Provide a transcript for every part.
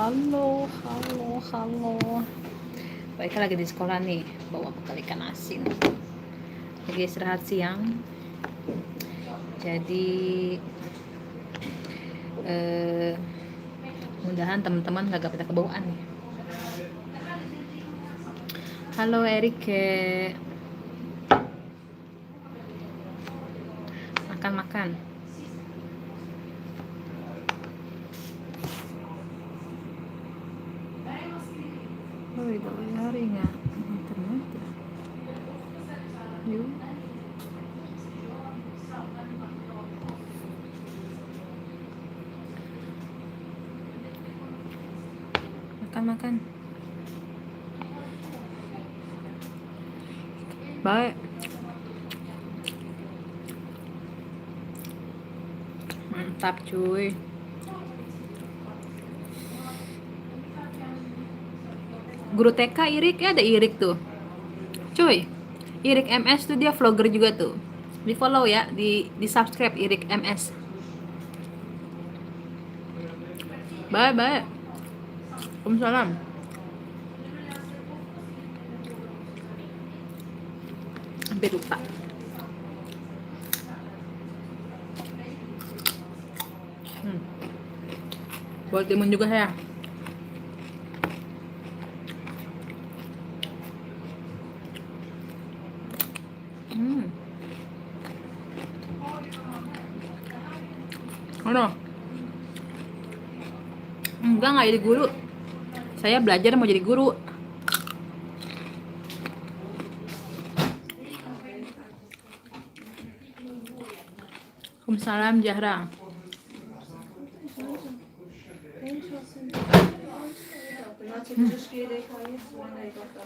Halo, halo, halo. Baiknya lagi di sekolah nih, bawa bekal ikan asin. Lagi istirahat siang. Jadi mudahan teman-teman gak pada kebawaan nih. Halo Erike. Makan-makan. Oh, itu hari nggak internet ya? Yuk. Makan-makan. Baik. Mantap cuy. Guru TK Irik ya, ada Irik tuh cuy. Irik MS tuh dia vlogger juga tuh. Di follow ya, di subscribe Irik MS. Bye bye. Waalaikumsalam. Hampir lupa. Buat timun juga saya. Ano? Enggak jadi guru. Saya belajar mau jadi guru. Waalaikumsalam Zahra.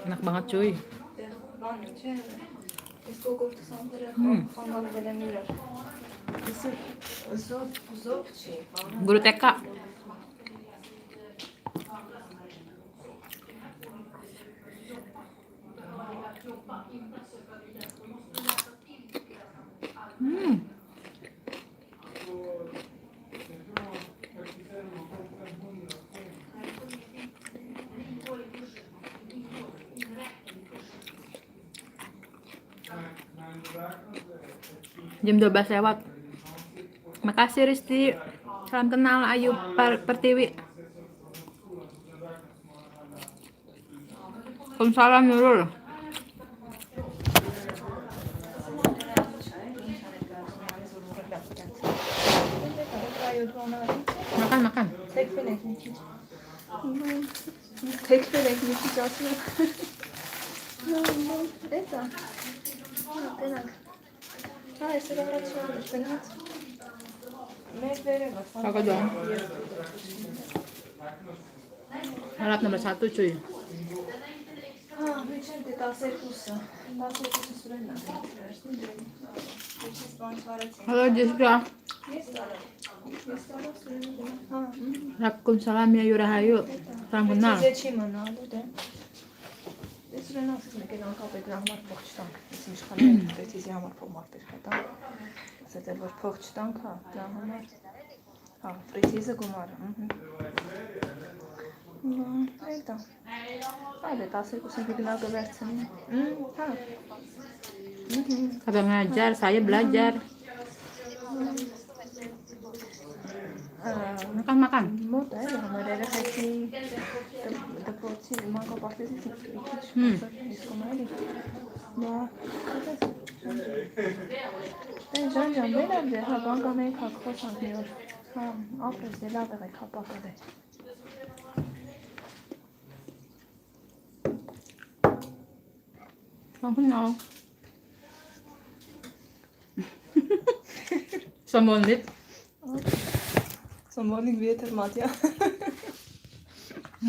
Enak banget cuy. Guru TK. Jam 12 lewat. Makasih Risti. Salam kenal Ayu Pertiwi. Waalaikumsalam Nurul. Makan. Tekrar ekmek yiyeceğiz. Kakak dong. Harap nomor 1 cuy. Halo Jessica. Waalaikumsalam ya Yurahayu. Salam kenal. 프리티즈 구마르. Это. Ada tasir kusen guna keberatan. Kakak ngajar, saya belajar. Makan. Muda ya, mereka kasih deposit mangga pasti sih. Nah, jangan beda deh. Abang kami kakak sangat. Apa sih lah dari kakak ada. Salam kenal. Sambolit. Sambolit beter Matja.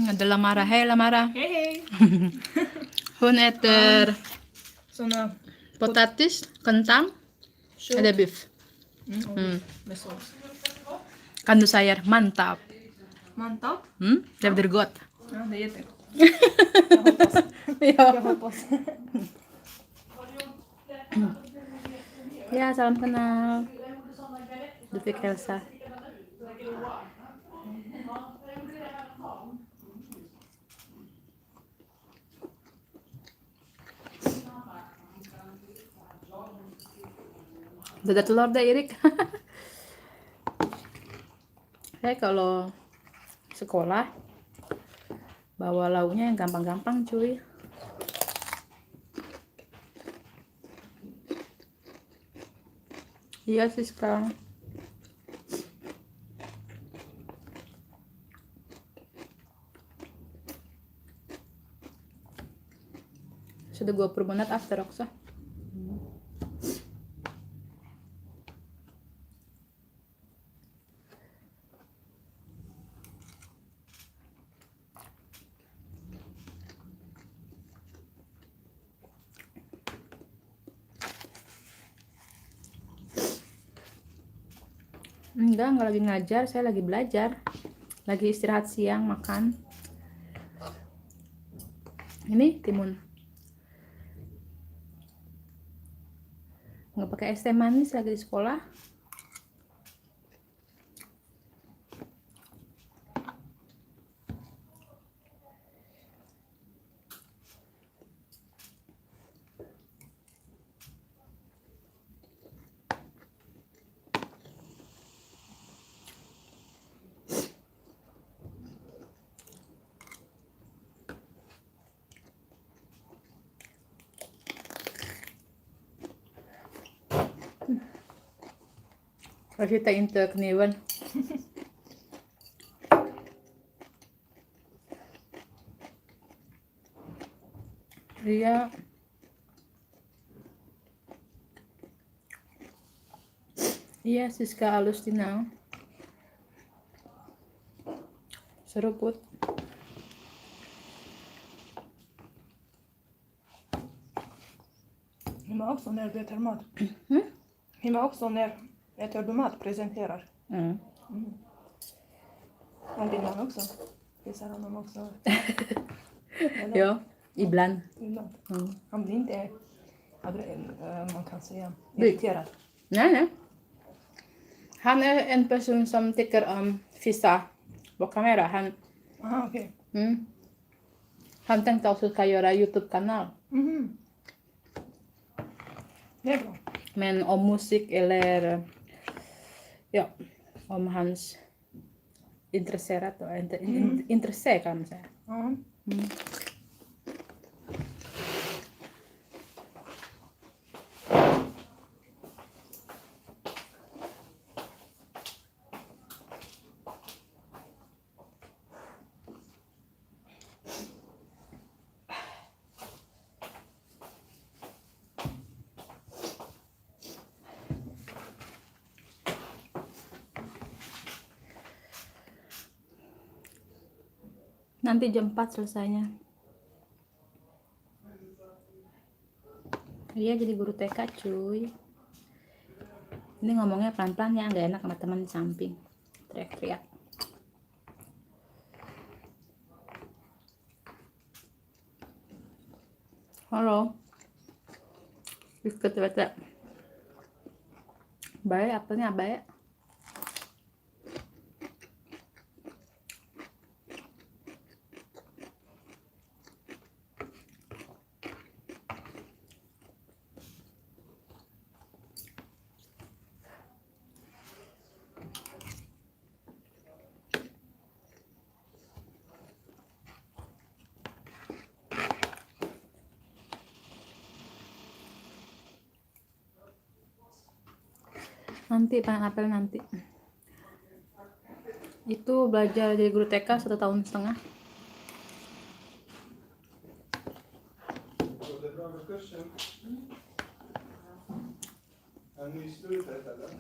Ada Lamara. Hei Lamara. Hei. Hun äter Såna potatis, kentang, ada beef. med sås. Kan du säga mantap? Mantap. Det blir gott. Ja, det är jättegott. Ja. Jag hoppas. Ya, salam kenal. Du fick hälsa. Dada telur dah Irik. Saya kalau sekolah bawa lauknya yang gampang-gampang cuy. Iya sih sekarang. Sudah 20 menit after Oksa. Enggak lagi ngajar, saya lagi belajar. Lagi istirahat siang, makan. Ini timun. Nggak pakai es teh manis lagi di sekolah. Als je in te knieuwen. Iya. Iya, Siska Alustina. Seruput. Himma också när du äter mat. Mm? Himma också när äter du mat presenterar. Mm. Och din man också. Visar honom också. Eller? Ja, ibland. Ibland. Mm. Han blir inte, man kan säga, Blir. irriterad. Nej. Han är en person som tycker om visa på kamera. Aha, okej. Han tänkte också ska göra YouTube-kanal. Mhm. Det är bra. Men om musik eller ja, om hans intresserat och intresse kan man säga. Ja. Nanti jam 4 selesainya. Iya jadi guru TK cuy. Ini ngomongnya pelan-pelan ya, nggak enak sama teman di samping. Teriak-teriak. Halo. Ikut baca. Baik, apelnya baik. Nanti panen apel nanti. Itu belajar jadi guru TK 1,5 tahun. Går det bra med kursen? Har ni slutat eller?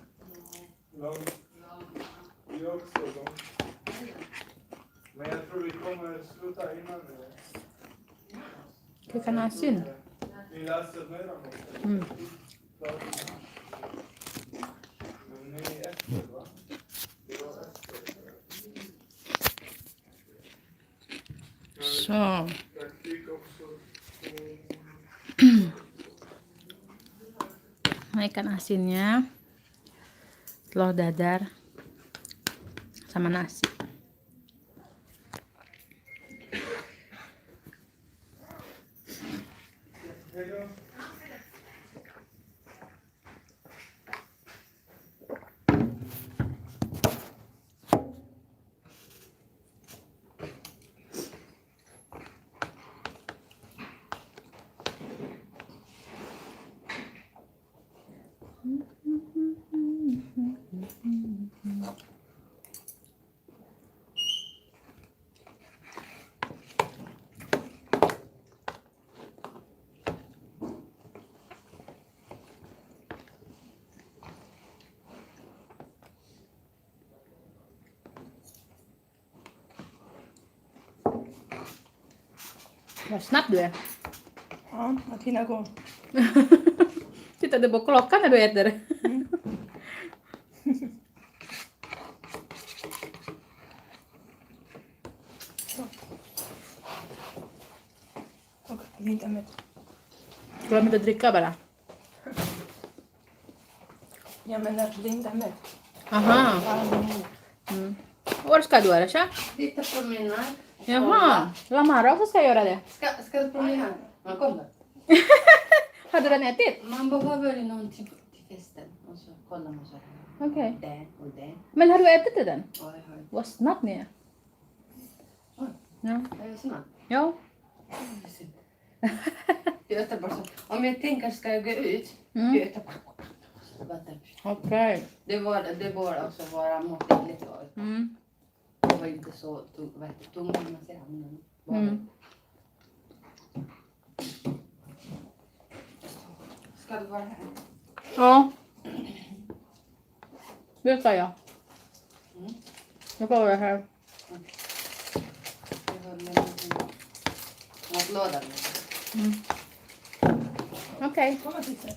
Lång? Vi också lång. Men jag tror vi kommer sluta innan. Ikan asin. Vi läser mera om det. Hmm. Men ni är efter va? Det var efter. So, Praktik också. nah ikan asinnya, telur dadar, sama nasi. Hej då. Vad snabbt du är. Ja, att hinna gå. Tittar du på klockan när du äter? Och inte med. Glöm inte att dricka bara. Jag menar Linda med. Aha. Mm. Var ska du Arsha? Titta på mina. Jaha, Lamara också ska göra det. Ska du promenera? Ja, kom då. Har du redan ätit? Man behöver ju någon till festen. Och så kollar man så här. Okej. Det och det. Men har du ätit det den? Ja, jag har det. Vad snabbt ni är. Oj. Ja. Är det snabbt? Ja. Jag äter bara så. Om jag tänker ska jag gå ut. Mm. Jag äter bara. Okej. Det borde också vara måttligt. Mm. Det var inte så tungt när man ser handen. Mm. Ska du vara här? Ja. Det ska jag. Mm. Jag får vara här. Jag har med matlådan. Mm. Okej. Kom och titta.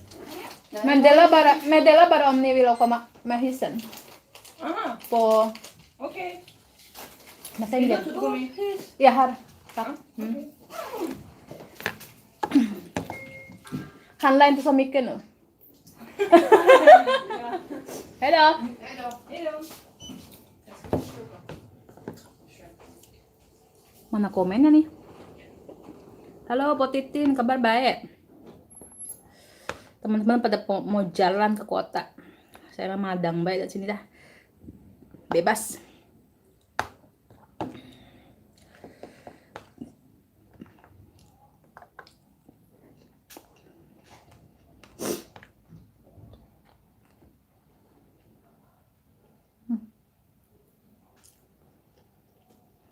Meddela bara om ni vill komma med hissen. Aha, På... okej. Vad Vill du säger att du? du går med hiss? Ja, här. Tack. Ja, Mm. okej. Handla inte så mycket nu. Hej då. Hej då. Hej då. Mana komennya nih? Halo Potitin, kabar baik? Teman-teman pada mau jalan ke kota. Saya madang baik di sini dah. Bebas.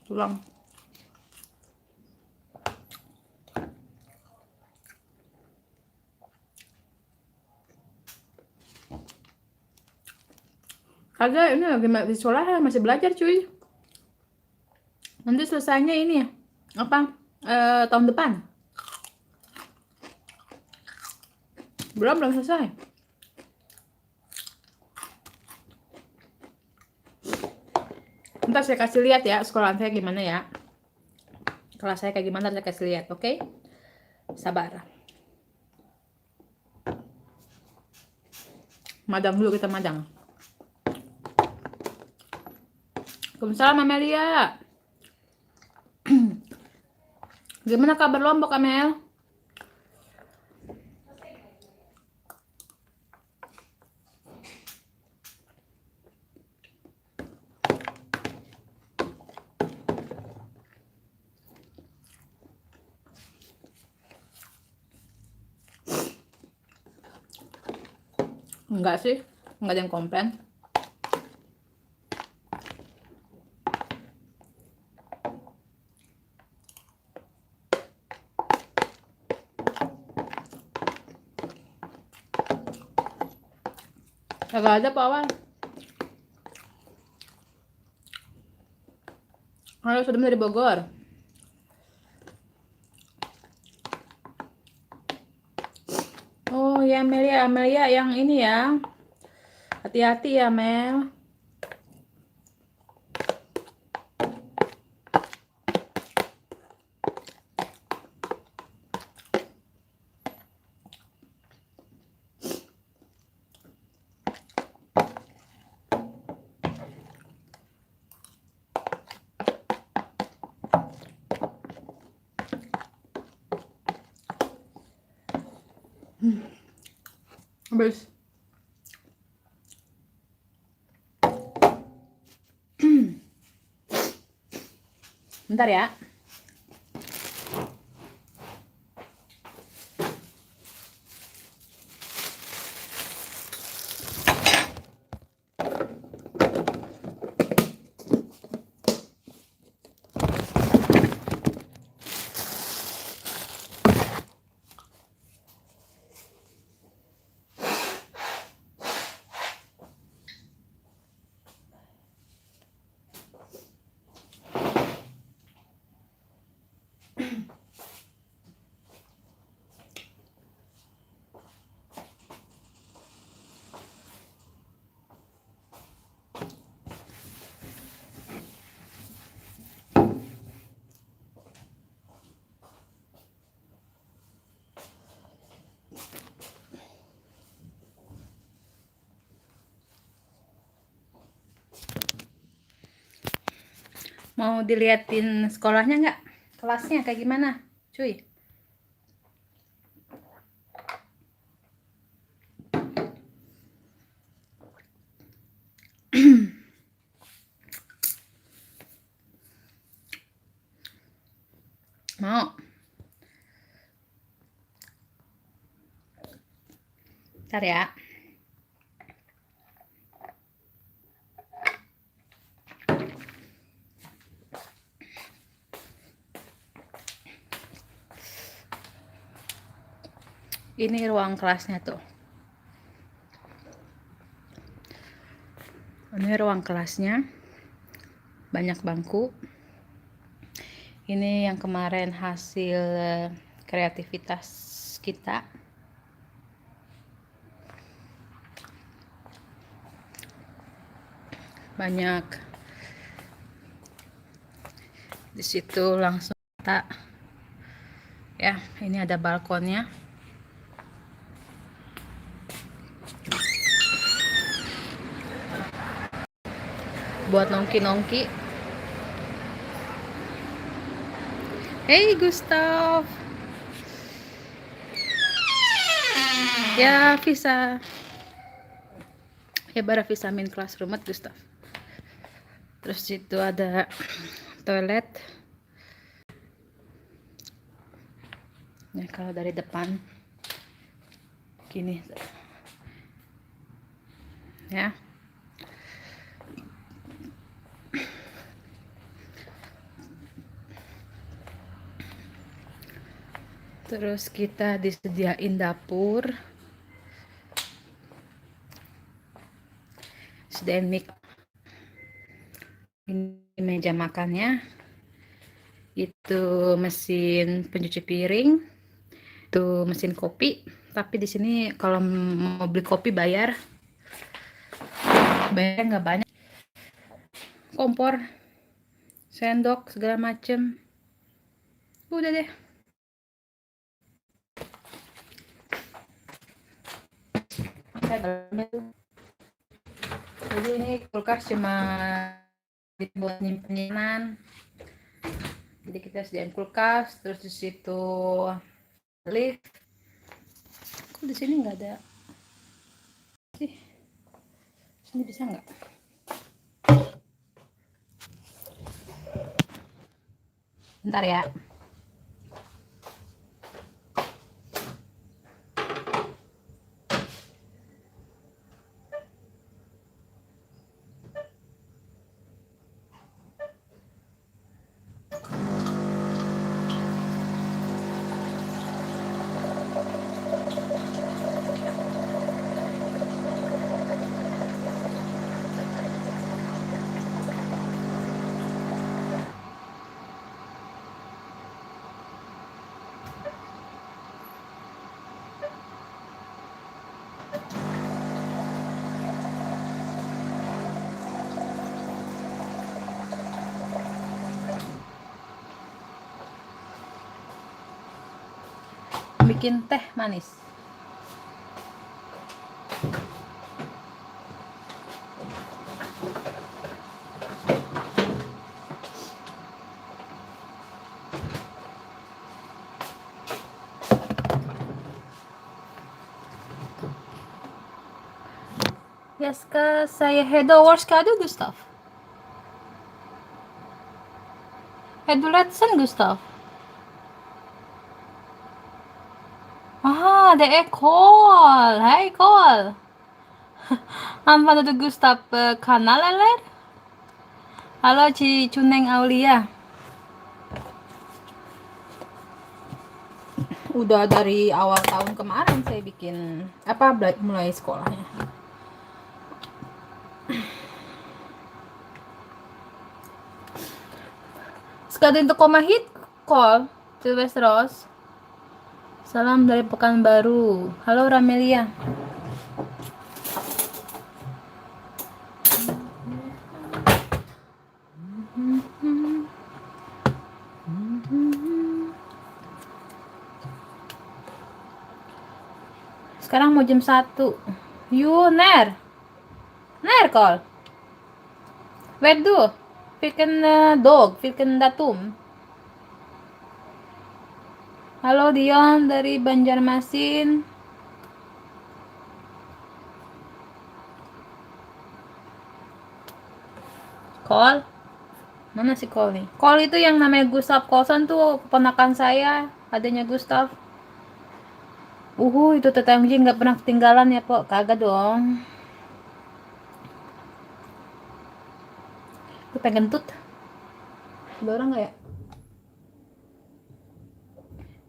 Tulang. Kagak, ini lagi di sekolah masih belajar cuy. Nanti selesainya ini apa tahun depan. Belum selesai. Ntar saya kasih lihat ya sekolah saya gimana ya. Kelas saya kayak gimana saya kasih lihat, oke? Sabar. Madang dulu, kita madang. Waalaikumsalam Amelia. Gimana kabar Lombok Amel? Enggak sih, enggak ada yang komplain. Kagak ada Pak Awal. Halo, sudah dari Bogor. Oh ya Amelia, Amelia yang ini ya. Hati-hati ya Mel. Habis. Bentar ya. Mau diliatin sekolahnya nggak? Kelasnya kayak gimana, cuy? Mau? Ntar ya. Ini ruang kelasnya tuh. Ini ruang kelasnya. Banyak bangku. Ini yang kemarin hasil kreativitas kita. Banyak. Di situ langsung kita, ya, ini ada balkonnya. Buat nongki-nongki. Hey Gustav. Ya bisa. Ya bara bisa main kelas rumah Gustav. Terus itu ada toilet. Nah, kalau dari depan gini. Ya. Terus kita disediain dapur, sediain mic, ini meja makannya, itu mesin pencuci piring, itu mesin kopi. Tapi di sini kalau mau beli kopi bayar nggak banyak. Kompor, sendok segala macem, udah deh. Jadi ini kulkas cuma buat nyimpenan. Jadi kita sediain kulkas, terus di situ lift. Kok di sini nggak ada sih? Sini bisa nggak? Bentar ya. Bikin teh manis. Ja ska säga hejdå. Var ska du, Gustav? Är du ledsen, Gustav? Ah, det är Karl. Hej, Karl. Använder du Gustav kanal eller? Halo Cuneng Aulia. Udah dari awal tahun kemarin saya bikin mulai sekolahnya. Ska du inte komma hit, Karl? Till Västerås? Salam dari Pekanbaru. Halo Ramelia. Sekarang mau jam 1. Ner, Karl. Vet du? vilken dag? Vilken datum? Halo Dion dari Banjarmasin. Call? Mana si Call nih? Call itu yang namanya Gustav Colson tuh keponakan saya, adanya Gustav. Itu tetangga nggak pernah ketinggalan ya, Pok. Kagak dong. Itu pengen tut. Ada orang nggak ya?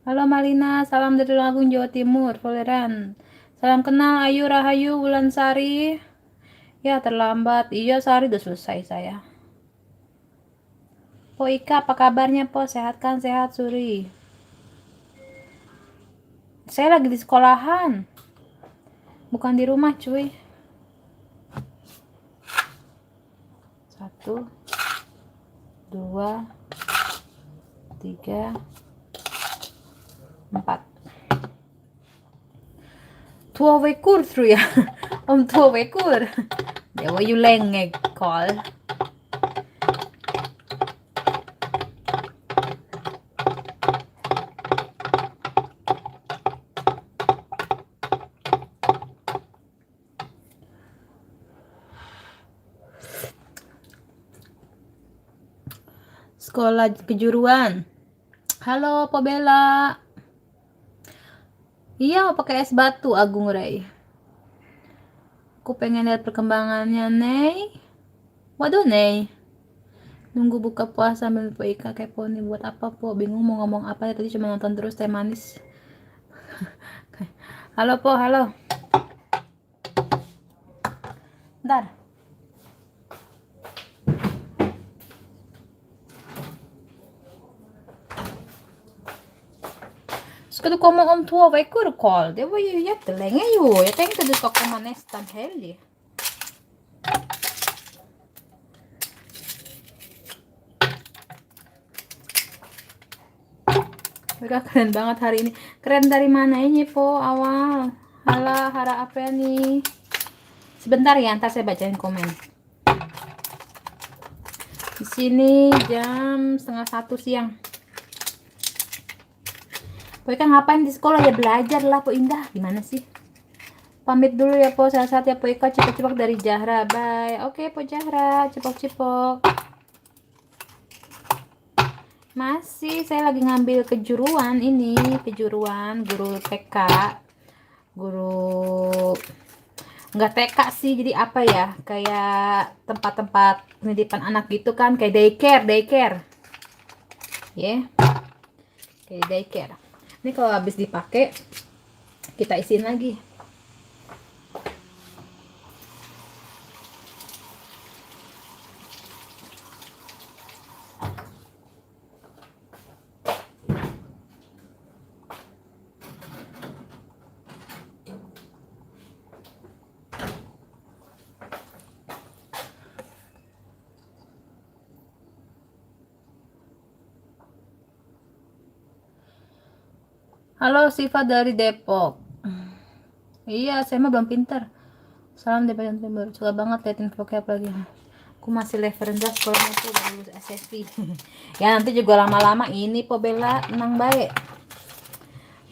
Halo Malina, salam dari Lagung Jawa Timur, Toleran. Salam kenal Ayu Rahayu Wulansari. Ya terlambat. Iya Sari udah selesai saya. Po Ika, apa kabarnya Po? Sehat kan? Sehat Suri. Saya lagi di sekolahan. Bukan di rumah cuy. 1, 2, 3, 4. 2 veckor tror jag. Om 2 veckor. Det var ju länge, Karl. Sekolah kejuruan. Halo, Po Bella. Iya, mau pakai es batu, Agung Ray. Aku pengen lihat perkembangannya, Ney. Waduh, Ney. Nunggu buka puasa sambil Po Ika kepo nih buat apa, Po? Bingung mau ngomong apa ya, tadi cuma nonton terus teh manis. Halo, Po, halo. Bentar. Ska du komma om 2 veckor, Karl? Det var ju jättelänge ju. Jag tänkte du ska komma nästan helg. Mereka keren banget hari ini. Keren dari mana ini, Po? Awal. Halo, hara apa nih? Sebentar ya, ntar saya bacain komen. Di sini jam 12:30 siang. Po Ika ngapain di sekolah? Ya belajar lah, Po Indah. Gimana sih? Pamit dulu ya, Po. Sehat-sehat ya, Po Ika. Cepok-cepok dari Jahra. Bye. Oke, Po Jahra. Cepok-cepok. Masih, saya lagi ngambil kejuruan ini. Kejuruan guru TK. Guru... Nggak TK sih, jadi apa ya? Kayak tempat-tempat pendidikan anak gitu kan. Kayak daycare. Ya. Kayak daycare. Ini kalau habis dipakai kita isiin lagi. Halo Siva dari Depok. Iya, saya mah belum pintar. Salam dari Banten Timur. Suka banget liatin vocab lagi. Aku masih level rendah sekolahnya tuh baru lulus SSV. Ya nanti juga lama-lama ini Po Bella tenang baik.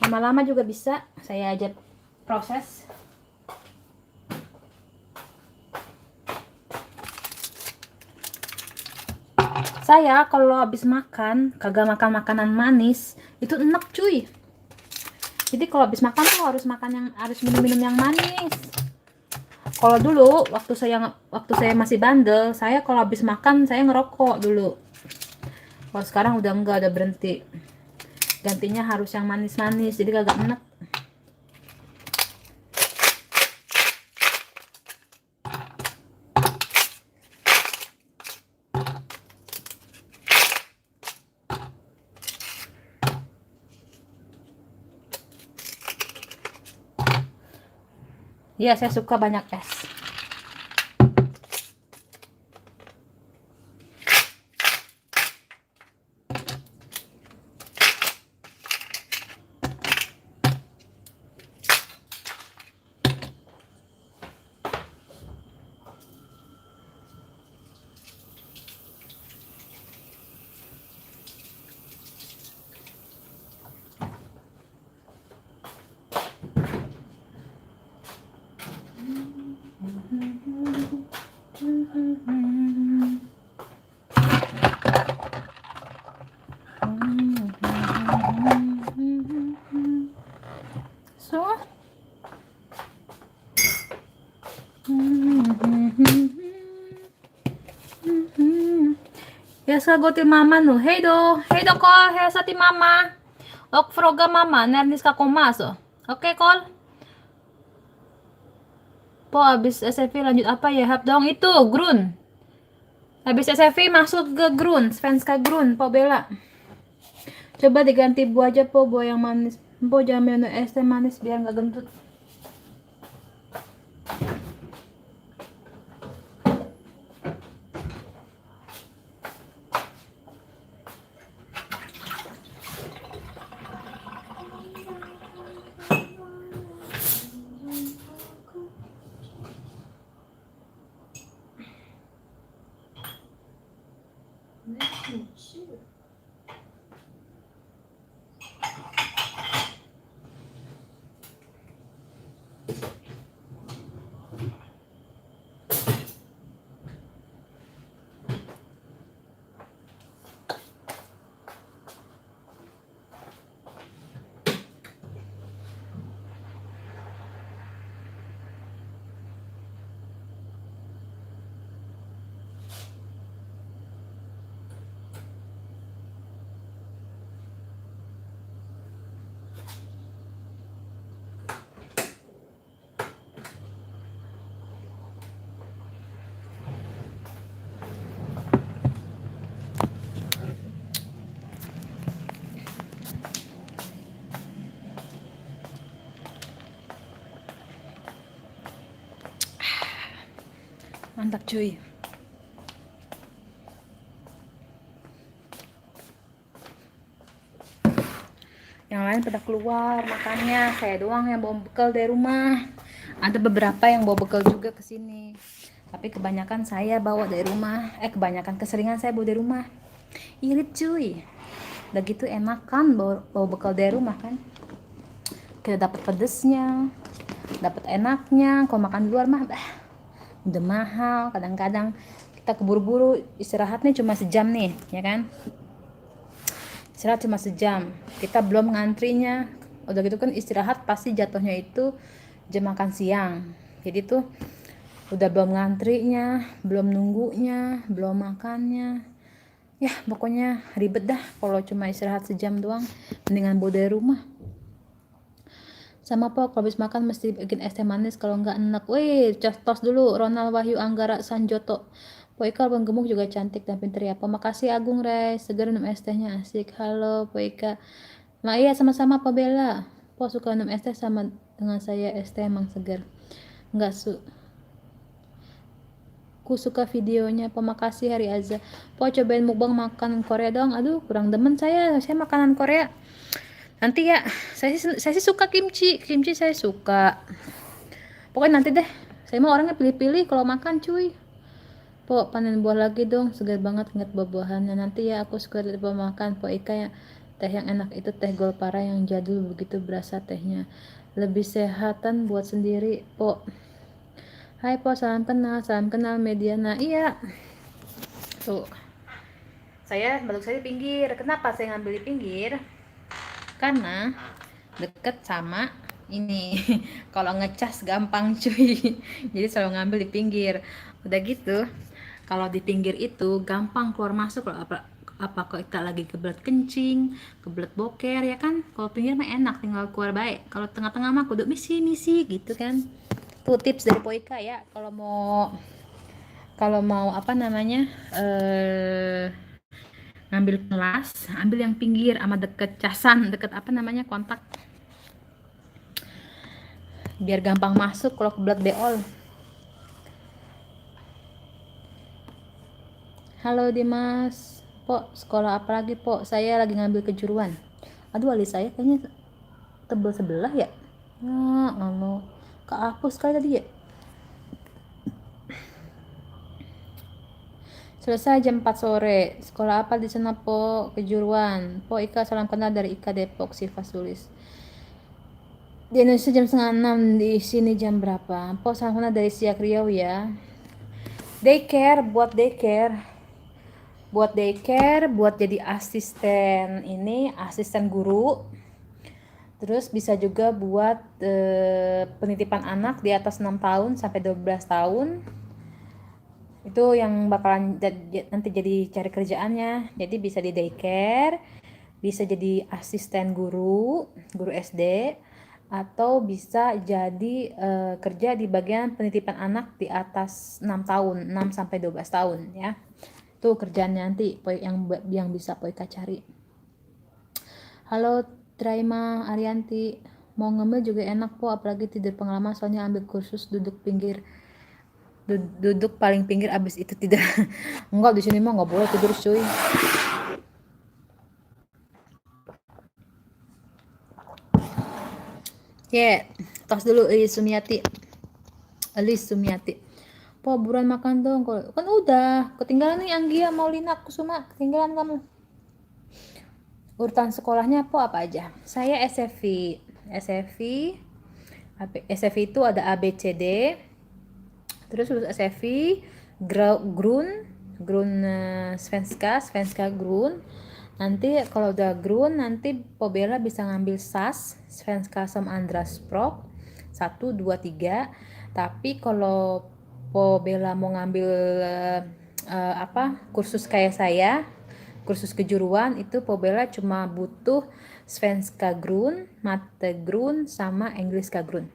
Lama-lama juga bisa saya aja proses. Saya kalau habis makan kagak makan makanan manis itu enak cuy. Jadi kalau habis makan tuh harus minum-minum yang manis. Kalau dulu waktu saya masih bandel, saya kalau habis makan saya ngerokok dulu. Kalau sekarang udah enggak, udah berhenti. Gantinya harus yang manis-manis, jadi kagak enak. Iya, saya suka banyak es. So, jag ska gå till mamma nu. Hej då! Hej då Carl! Hälsa till mamma! Och fråga mamma när ni ska komma alltså. Okej Carl? Po, habis SFI lanjut apa ya? Hap dong itu, grun. Habis SFI masuk ke grun, Svenska grun, Po Bella. Coba diganti Bu aja Po, Bu yang manis. Po jangan minum es teh manis biar nggak gendut. Mantap cuy. Yang lain pada keluar makannya, saya doang yang bawa bekal dari rumah. Ada beberapa yang bawa bekal juga ke sini. Tapi kebanyakan saya bawa dari rumah. Kebanyakan keseringan saya bawa dari rumah. Irit cuy. Udah gitu enak kan bawa bekal dari rumah kan. Kita dapat pedesnya, dapat enaknya. Kalau makan di luar mah udah mahal. Kadang-kadang kita keburu-buru istirahatnya cuma sejam nih, ya kan? Istirahat cuma sejam, kita belum ngantrinya. Udah gitu kan istirahat pasti jatuhnya itu jam makan siang. Jadi tuh udah belum ngantrinya, belum nunggunya, belum makannya. Ya pokoknya ribet dah kalau cuma istirahat sejam doang. Mendingan bawa dari rumah. Sama Po, kalau habis makan mesti bikin es teh manis, kalau nggak enak. Wih, tos dulu. Ronald Wahyu Anggara Sanjoto. Po Ika Abang Gemuk juga cantik dan pinter ya. Po makasih Agung Ray, segar minum es tehnya asik. Halo Po Ika. Nah iya sama-sama Po Bella. Po suka minum es teh sama dengan saya, es teh emang segar. Enggak ku suka videonya. Po makasih Hari Azza. Po cobain mukbang makan Korea dong. Aduh kurang demen saya makanan Korea. Nanti ya, saya sih suka kimchi saya suka. Pokoknya nanti deh. Saya mau orangnya pilih-pilih kalau makan cuy. Po panen buah lagi dong, segar banget ingat buah-buahannya. Nanti ya aku suka lupa makan Po Ika ya. Teh yang enak itu teh Golpara yang jadul, begitu berasa tehnya. Lebih sehatan buat sendiri Po. Hai Po, salam kenal Mediana. Iya. Tuh. Balok saya di pinggir. Kenapa saya ngambil di pinggir? Karena deket sama ini. Kalau ngecas gampang cuy. Jadi selalu ngambil di pinggir. Udah gitu. Kalau di pinggir itu gampang keluar masuk. Kalau apa kalau kita lagi kebelet kencing, kebelet boker ya kan. Kalau pinggir mah enak tinggal keluar baik. Kalau tengah-tengah mah kudu misi gitu kan. Tuh tips dari Poika ya. Kalau mau apa namanya ngambil kelas, ambil yang pinggir sama deket casan, deket apa namanya kontak. Biar gampang masuk kalau kebelet beol. Halo Dimas, Po, sekolah apa lagi Po? Saya lagi ngambil kejuruan. Aduh alis saya kayaknya tebel sebelah ya. Kehapus kali tadi ya. Selesai jam 4 sore. Sekolah apa di sana Po? Kejuruan. Po Ika, salam kenal dari Ika Depok, Siva Sulis. Di Indonesia jam 5:30, di sini jam berapa? Po salam kenal dari Siak Riau ya. Daycare, buat buat jadi asisten guru. Terus bisa juga buat penitipan anak di atas 6 tahun sampai 12 tahun. Itu yang bakalan nanti jadi cari kerjaannya. Jadi bisa di daycare, bisa jadi asisten guru SD, atau bisa jadi kerja di bagian penitipan anak di atas 6 tahun, 6 sampai 12 tahun ya. Itu kerjaannya nanti yang bisa Poika cari. Halo Traima Arianti, mau ngemil juga enak po, apalagi tidur pengalaman, soalnya ambil kursus duduk paling pinggir, abis itu tidak. Enggak, di sini mah nggak boleh tidur cuy. Tos dulu Elis Sumiati. Po, buruan makan dong. Kan udah ketinggalan nih Anggia Maulina Kusuma, ketinggalan kamu. Urutan sekolahnya po apa aja? Saya SFV. SFV itu ada A B C D. Terus lulus SFV, Grun Svenska Grun. Nanti kalau udah Grun, nanti Pobela bisa ngambil SAS, Svenska som Andraspråk 1, 2, 3. Tapi kalau Pobela mau ngambil kursus kayak saya, kursus kejuruan, itu Pobela cuma butuh Svenska Grun, Mate Grun, sama Engliska Grun.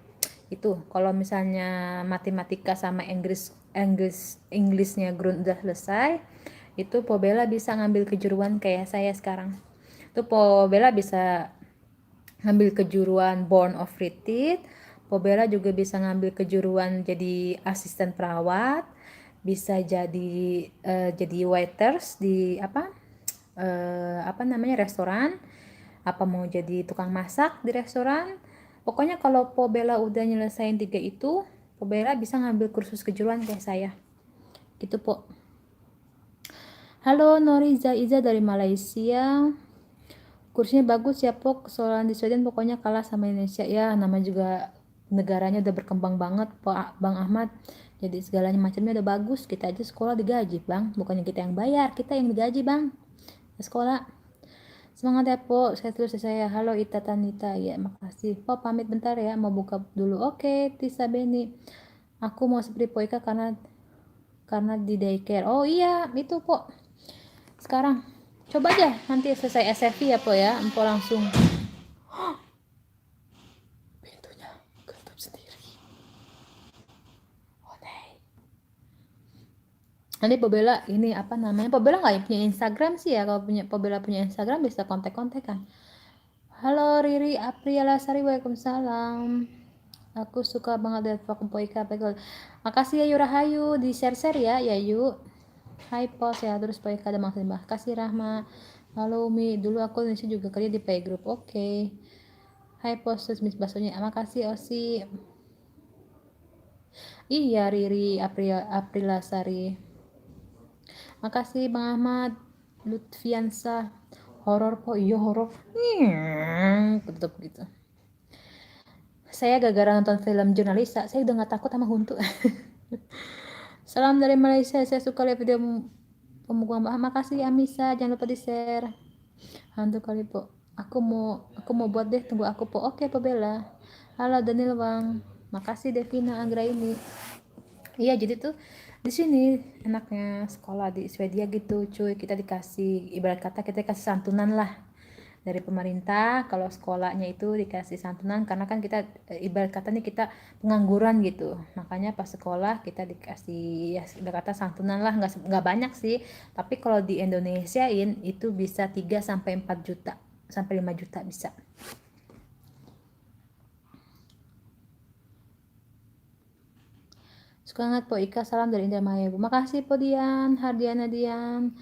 Itu kalau misalnya matematika sama Inggrisnya Grun udah selesai, itu Pobela bisa ngambil kejuruan kayak saya sekarang. Itu Pobela bisa ngambil kejuruan Born of Retreat. Pobela juga bisa ngambil kejuruan jadi asisten perawat, bisa jadi waiters di restoran, apa mau jadi tukang masak di restoran. Pokoknya kalau Pobela udah nyelesain 3 itu, Pobela bisa ngambil kursus kejuruan kayak saya gitu po. Halo Noriza Iza dari Malaysia, kursinya bagus ya po, kesalahan di Sweden pokoknya kalah sama Indonesia ya, nama juga negaranya udah berkembang banget Pak Bang Ahmad, jadi segalanya macamnya udah bagus. Kita aja sekolah digaji bang, bukannya kita yang bayar, kita yang digaji bang sekolah. Semangat ya po, saya terus saya. Halo Ita Tanita, ya makasih po, pamit bentar ya, mau buka dulu. Oke Tisa Beni, aku mau seperti Poika karena di daycare. Oh iya itu po, sekarang coba aja nanti selesai SFV ya po ya, empo langsung pintunya ketutup sendiri. Oh deh. Nanti Pobela ini apa namanya, Pobela nggak punya Instagram sih ya, kalau Pobela punya Instagram bisa kontak-kontakan. Halo Riri Apriala Sari, waalaikumsalam. Aku suka banget lihat vakum Poika. Makasih ya Yurahayu, di share-share ya yuk. Hai pos ya, terus Poika ada maksud. Kasih Rahma. Halo Umi, dulu aku Indonesia juga kerja di playgroup. Oke. Hai pos, terus Miss Basonya. Makasih Osi. Iya Riri Aprila Sari. Makasih Bang Ahmad Lutfiansa. Horor po, iya horor. Tutup gitu. Saya gara-gara nonton film Jurnalisa, saya udah gak takut sama hantu. Salam dari Malaysia, saya suka lihat video pemukulan. Makasih Amisa, jangan lupa di share. Hantu kali po, aku mau buat deh, tunggu aku po. Oke po Bella. Halo Daniel Bang, makasih Devina Anggraini. Iya jadi tuh di sini enaknya sekolah di Swedia gitu cuy, kita dikasih, ibarat kata kita dikasih santunan lah dari pemerintah. Kalau sekolahnya itu dikasih santunan karena kan kita ibarat kata nih kita pengangguran gitu, makanya pas sekolah kita dikasih ya ibarat kata santunan lah, nggak banyak sih, tapi kalau di Indonesiain itu bisa 3 sampai 4 juta sampai 5 juta bisa. Semangat Po Ika, salam dari Indramayu. Makasih Po Dian, Hardiana Dian.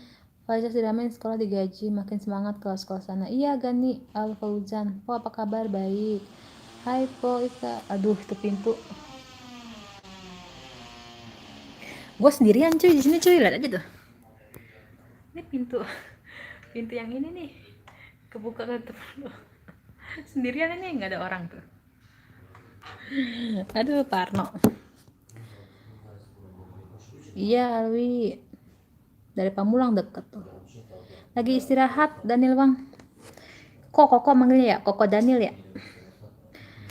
Faiza Siramen sekolah digaji, makin semangat ke sekolah sana. Iya Gani Al Fauzan. Po apa kabar? Baik. Hai Po Ika. Aduh itu pintu. Gue sendirian cuy di sini cuy, lihat aja tuh. Ini pintu yang ini nih kebuka tutup. Sendirian ini, nggak ada orang tuh. Aduh Parno. Iya Alwi, dari Pamulang deket tuh. Lagi istirahat Daniel bang. Koko manggilnya ya, Koko Daniel ya.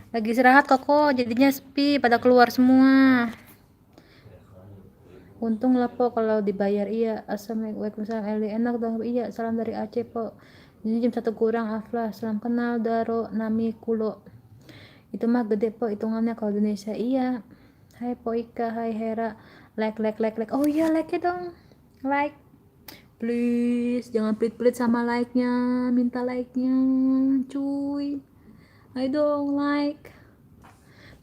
Lagi istirahat Koko, jadinya sepi, pada keluar semua. Untung lah po kalau dibayar. Iya. Assalamualaikum Eli, enak dong. Iya, salam dari Aceh po. Ini jam 1 kurang. Aflah, salam kenal Daro Nami Kulo. Itu mah gede po hitungannya kalau di Indonesia. Iya. Hai po Ika, hai Hera. Like. Oh iya, like dong. Like, please jangan pelit-pelit sama like-nya, minta like-nya cuy. Ayo dong like.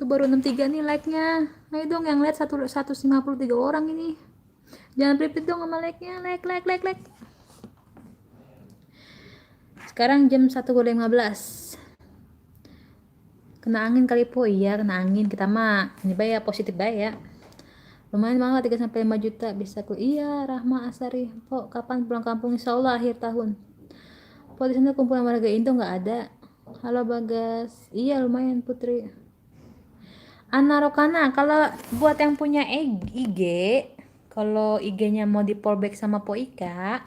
Tuh baru 63 nih like-nya. Ayo dong yang lihat 153 orang ini. Jangan pelit-pelit dong sama like-nya. Like. Sekarang jam 1:15. Kena angin kali po. Iya kena angin, kita mah ini bayar positif bayar. Lumayan banget 3 sampai 5 juta bisa ku. Iya Rahma Asari. Po kapan pulang kampung? Insyaallah akhir tahun. Po di sana kumpulan warga Indo nggak ada. Halo Bagas. Iya lumayan Putri. Ana Rokana, kalau buat yang punya IG, kalau IG-nya mau di fallback sama Po Ika,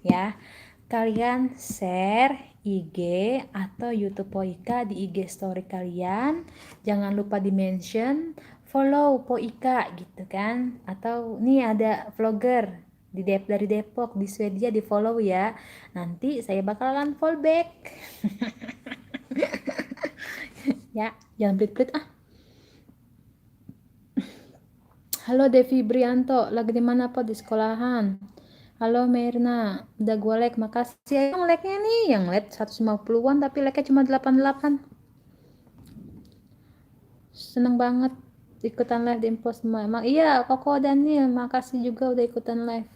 ya kalian share IG atau YouTube Po Ika di IG story kalian. Jangan lupa di mention, follow Po Ika gitu kan. Atau nih ada vlogger dari Depok, di Swedia, di follow ya. Nanti saya bakalan fallback. Ya, jangan pelit-pelit ah. Halo Devi Brianto, lagi di mana po? Di sekolahan. Halo Mirna, udah gue like, makasih. Yang like-nya nih, yang like 150-an tapi like-nya cuma 88. Seneng banget ikutan live di info semua. Emang iya, Koko Daniel, makasih juga udah ikutan live.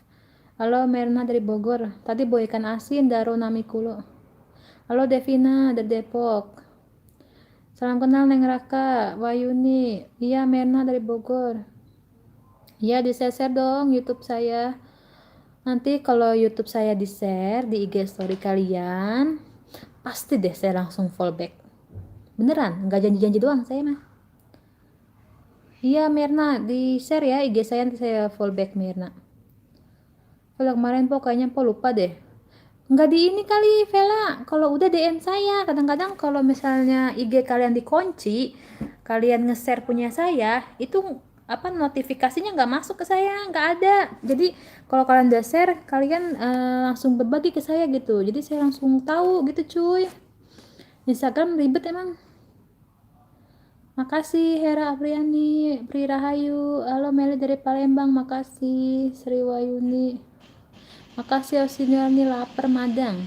Halo Mirna dari Bogor, tadi bawa ikan asin Daro Namikulo. Halo Devina dari Depok. Salam kenal Neng Raka, Wayuni. Iya Mirna dari Bogor. Ya di-share dong YouTube saya. Nanti kalau YouTube saya di-share di IG story kalian, pasti deh saya langsung fallback. Beneran, nggak janji-janji doang saya mah. Iya Mirna, di-share ya IG saya, nanti saya fallback Mirna. Kalau kemarin po kayaknya po lupa deh. Nggak di ini kali Vela, kalau udah DM saya. Kadang-kadang kalau misalnya IG kalian dikunci, kalian nge-share punya saya, itu apa notifikasinya nggak masuk ke saya, nggak ada. Jadi kalau kalian udah share, kalian langsung berbagi ke saya gitu. Jadi saya langsung tahu gitu cuy. Instagram ribet emang. Makasih Hera Apriani, Pri Rahayu, halo Meli dari Palembang, makasih Sri Wayuni, makasih Osiniani lapar madang.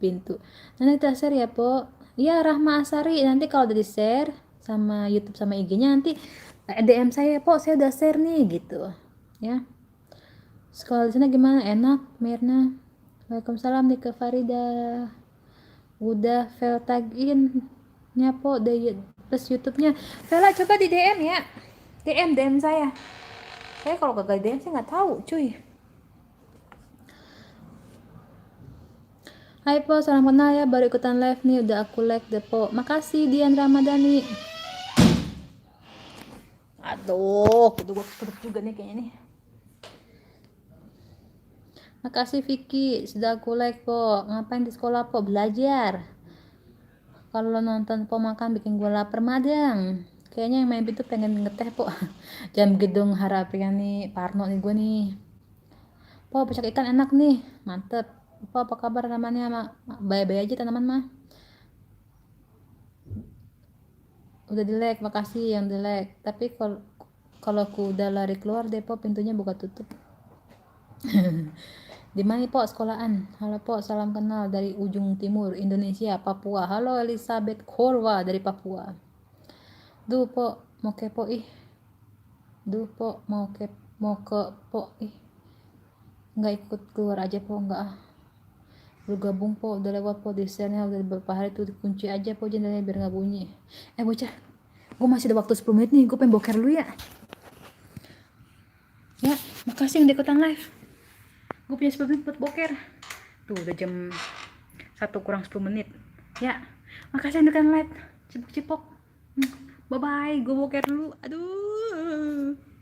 Pintu. Nanti kita share ya po. Iya Rahma Asari, nanti kalau udah di share sama YouTube sama IG-nya nanti DM saya po, saya udah share nih gitu ya. Sekolah di sana gimana? Enak Mirna. Waalaikumsalam nih ke Farida. Udah Vel tagin nya po plus YouTube-nya. Vela coba di DM ya. DM saya. Saya kalau gagal DM saya nggak tahu cuy. Hai po, salam kenal ya, baru ikutan live nih, udah aku like deh po. Makasih Dian Ramadhani. Aduh, gue keduk juga nih kayaknya nih. Makasih Vicky, sudah aku like po. Ngapain di sekolah po? Belajar. Kalau nonton po makan bikin gue lapar madang. Kayaknya yang main pintu pengen ngeteh po. Jam gedung Harapriani Parno nih gue nih. Po, pecak ikan enak nih, mantep. Po, apa kabar namanya? Bye-bye aja tanaman mah. Udah di like, makasih yang di like. Tapi kalau aku udah lari keluar deh po, pintunya buka tutup. Di mana po sekolahan? Halo po, salam kenal dari ujung timur Indonesia, Papua. Halo Elizabeth Korwa dari Papua. Duh po, mau kepo ih. Duh po, mau ke po ih. Nggak ikut keluar aja po, nggak ah. Bergabung po, udah lewat po di share-nya udah beberapa hari tuh dikunci aja po jendelanya biar nggak bunyi. Bocah, gue masih ada waktu 10 menit nih, gue pengen boker dulu ya. Ya, makasih yang ikutan live. Gue punya 10 menit buat boker. Tuh udah jam 1 kurang 10 menit. Ya, makasih yang ikutan live. Cipok-cipok. Bye bye, gue boker dulu. Aduh.